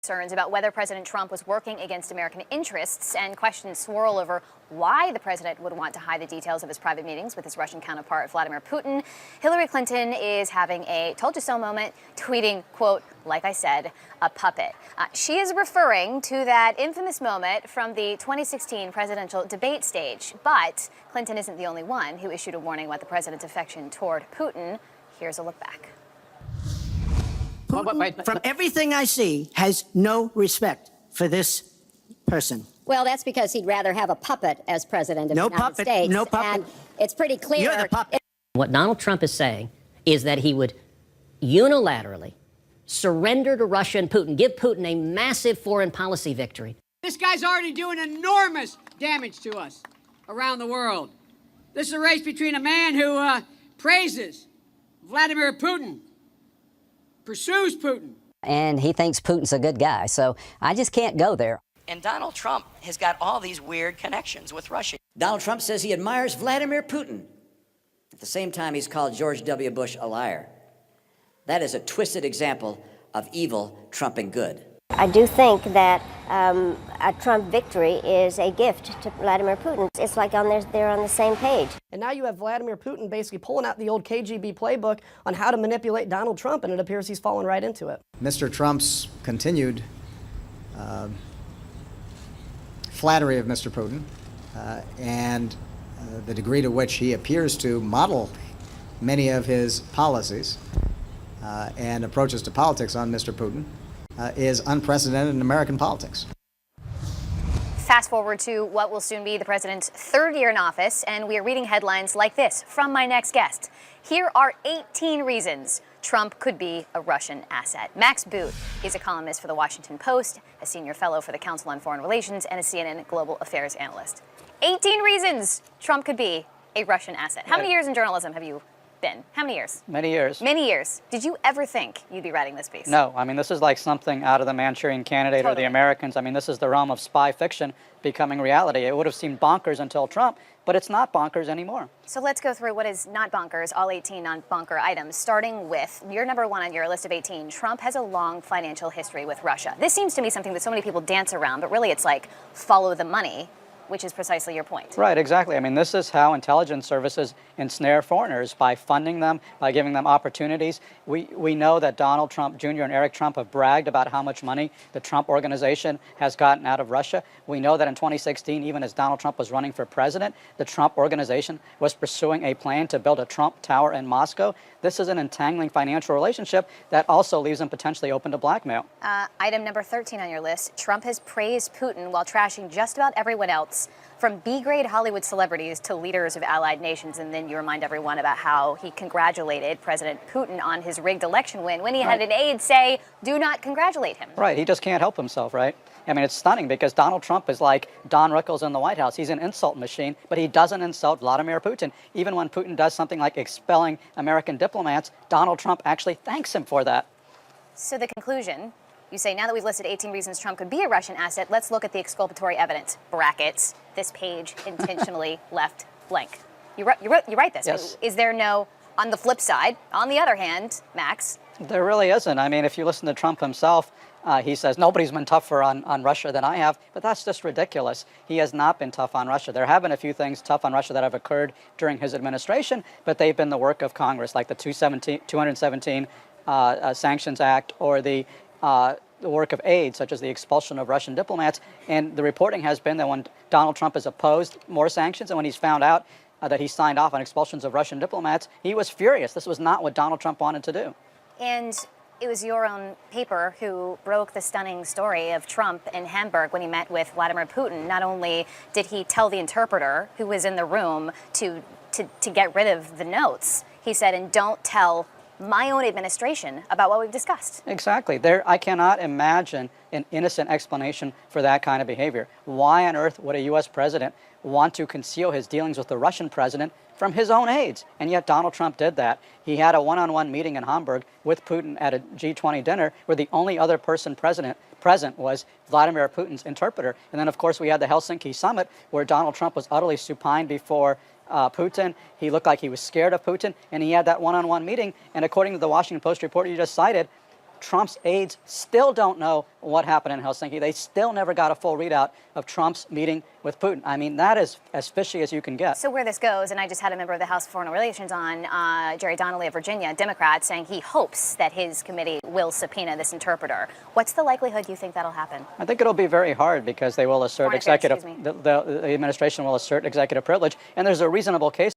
Concerns about whether President Trump was working against American interests, and questions swirl over why the president would want to hide the details of his private meetings with his Russian counterpart, Vladimir Putin. Hillary Clinton is having a told you so moment, tweeting, quote, like I said, a puppet. She is referring to that infamous moment from the 2016 presidential debate stage. But Clinton isn't the only one who issued a warning about the president's affection toward Putin. Here's a look back. Putin, from everything I see, has no respect for this person. Well, that's because he'd rather have a puppet as president of the United States. No puppet. And it's pretty clear. You're the puppet. What Donald Trump is saying is that he would unilaterally surrender to Russia and Putin, give Putin a massive foreign policy victory. This guy's already doing enormous damage to us around the world. This is a race between a man who praises Vladimir Putin, pursues Putin. And he thinks Putin's a good guy, so I just can't go there. And Donald Trump has got all these weird connections with Russia. Donald Trump says he admires Vladimir Putin. At the same time, he's called George W. Bush a liar. That is a twisted example of evil trumping good. I do think that a Trump victory is a gift to Vladimir Putin. It's like they're on the same page. And now you have Vladimir Putin basically pulling out the old KGB playbook on how to manipulate Donald Trump, and it appears he's fallen right into it. Mr. Trump's continued flattery of Mr. Putin and the degree to which he appears to model many of his policies and approaches to politics on Mr. Putin is unprecedented in American politics. Fast forward to what will soon be the president's third year in office, and we are reading headlines like this from my next guest. Here are 18 reasons Trump could be a Russian asset. Max Boot is a columnist for The Washington Post, a senior fellow for the Council on Foreign Relations, and a CNN global affairs analyst. 18 reasons Trump could be a Russian asset. How many years in journalism have you been? How many years? Many years. Many years. Did you ever think you'd be writing this piece? No. I mean, this is like something out of The Manchurian Candidate or The Americans. I mean, this is the realm of spy fiction becoming reality. It would have seemed bonkers until Trump, but it's not bonkers anymore. So let's go through what is not bonkers, all 18 non-bonker items, starting with your number one on your list of 18. Trump has a long financial history with Russia. This seems to me something that so many people dance around, but really it's like follow the money, which is precisely your point. Right, exactly. I mean, this is how intelligence services ensnare foreigners, by funding them, by giving them opportunities. We know that Donald Trump Jr. and Eric Trump have bragged about how much money the Trump organization has gotten out of Russia. We know that in 2016, even as Donald Trump was running for president, the Trump organization was pursuing a plan to build a Trump Tower in Moscow. This is an entangling financial relationship that also leaves them potentially open to blackmail. Item number 13 on your list, Trump has praised Putin while trashing just about everyone else, from B-grade Hollywood celebrities to leaders of allied nations. And then you remind everyone about how he congratulated President Putin on his rigged election win when he had an aide say, do not congratulate him. Right, he just can't help himself, right? I mean, it's stunning because Donald Trump is like Don Rickles in the White House. He's an insult machine, but he doesn't insult Vladimir Putin. Even when Putin does something like expelling American diplomats, Donald Trump actually thanks him for that. So the conclusion, you say, now that we've listed 18 reasons Trump could be a Russian asset, let's look at the exculpatory evidence. Brackets, this page intentionally left blank. You write this. Yes. Is there no, on the flip side, on the other hand, Max? There really isn't. I mean, if you listen to Trump himself, he says, nobody's been tougher on Russia than I have, but that's just ridiculous. He has not been tough on Russia. There have been a few things tough on Russia that have occurred during his administration, but they've been the work of Congress, like the 217 Sanctions Act, or the work of aid, such as the expulsion of Russian diplomats. And the reporting has been that when Donald Trump has opposed more sanctions and when he's found out that he signed off on expulsions of Russian diplomats, he was furious. This was not what Donald Trump wanted to do. And it was your own paper who broke the stunning story of Trump in Hamburg when he met with Vladimir Putin. Not only did he tell the interpreter who was in the room to get rid of the notes, he said, and don't tell my own administration about what we've discussed. Exactly. I cannot imagine an innocent explanation for that kind of behavior. Why on earth would a U.S. president want to conceal his dealings with the Russian president from his own aides? And yet Donald Trump did that. He had a one-on-one meeting in Hamburg with Putin at a G20 dinner where the only other person present was Vladimir Putin's interpreter. And then, of course, we had the Helsinki summit where Donald Trump was utterly supine before Putin. He looked like he was scared of Putin, and he had that one-on-one meeting. And according to the Washington Post report you just cited, Trump's aides still don't know what happened in Helsinki. They still never got a full readout of Trump's meeting with Putin. I mean, that is as fishy as you can get. So where this goes, and I just had a member of the House Foreign Relations on, Jerry Donnelly of Virginia, Democrat, saying he hopes that his committee will subpoena this interpreter. What's the likelihood you think that'll happen? I think it'll be very hard because they will assert the administration will assert executive privilege, and there's a reasonable case